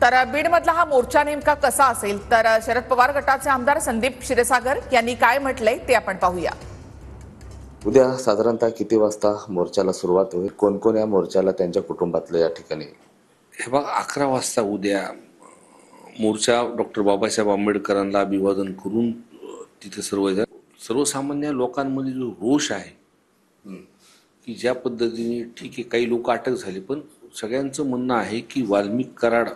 तर बीडमधला हा मोर्चा नेमका कसा असेल, तर शरद पवार गटाचे आमदार संदीप क्षीरसागर यांनी काय म्हटलंय ते आपण पाहूया। उद्या साधारणतः किती वाजता मोर्चाला सुरुवात होईल? कोण कोण या मोर्चाला त्यांच्या कुटुंबातलं या ठिकाणी? हे बघा 11 वाजता उद्या मोर्चा डॉक्टर बाबासाहेब आंबेडकरांना अभिवादन करून तिथे सर्वसामान्य लोकांमध्ये जो रोष आहे की ज्या पद्धतीने ठीक आहे काही लोक अटक झाले, पण सगळ्यांचं म्हणणं आहे की वाल्मिक कराड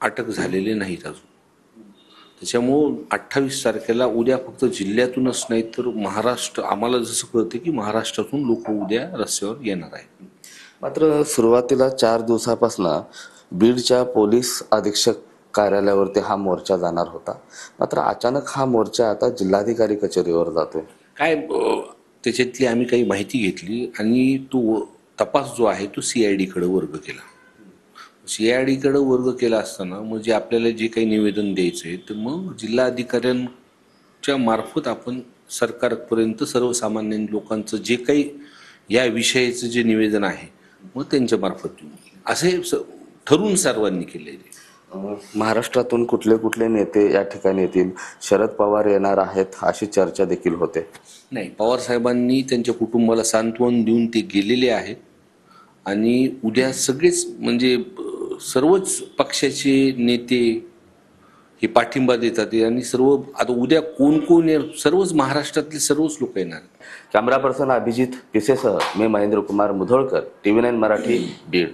अटक झालेले नाहीत अजून। त्याच्यामुळं 28 तारखेला उद्या फक्त जिल्ह्यातूनच नाही तर महाराष्ट्र, आम्हाला जसं कळतं की महाराष्ट्रातून लोक उद्या रस्त्यावर येणार आहेत। मात्र सुरुवातीला 4 दिवसापासून बीडच्या पोलीस अधीक्षक कार्यालयावरती हा मोर्चा जाणार होता, मात्र अचानक हा मोर्चा आता जिल्हाधिकारी कचेरीवर जातोय। काय त्याच्यातली आम्ही काही माहिती घेतली आणि तो तपास जो आहे तो CID कडे वर्ग केला। CID कडे वर्ग केला असताना म्हणजे आपल्याला जे काही निवेदन द्यायचं आहे तर मग जिल्हाधिकाऱ्यांच्या मार्फत आपण सरकारपर्यंत सर्वसामान्य लोकांचं जे काही या विषयाचं जे निवेदन आहे मग त्यांच्या मार्फत देऊ असे ठरवून सर्वांनी केलेले। महाराष्ट्रातून कुठले कुठले नेते या ठिकाणी येतील? शरद पवार येणार आहेत अशी चर्चा देखील होते। नाही, पवार साहेबांनी त्यांच्या कुटुंबाला सांत्वन देऊन ते गेलेले आहेत आणि उद्या सगळेच म्हणजे सर्वच पक्षाचे नेते हे पाठिंबा देतात आणि सर्व आता उद्या कोण कोण सर्वच महाराष्ट्रातले सर्वच लोक येणार। कॅमेरा पर्सन अभिजित पिसेसह मी महेंद्र कुमार मुधोळकर, TV9 मराठी, बीड।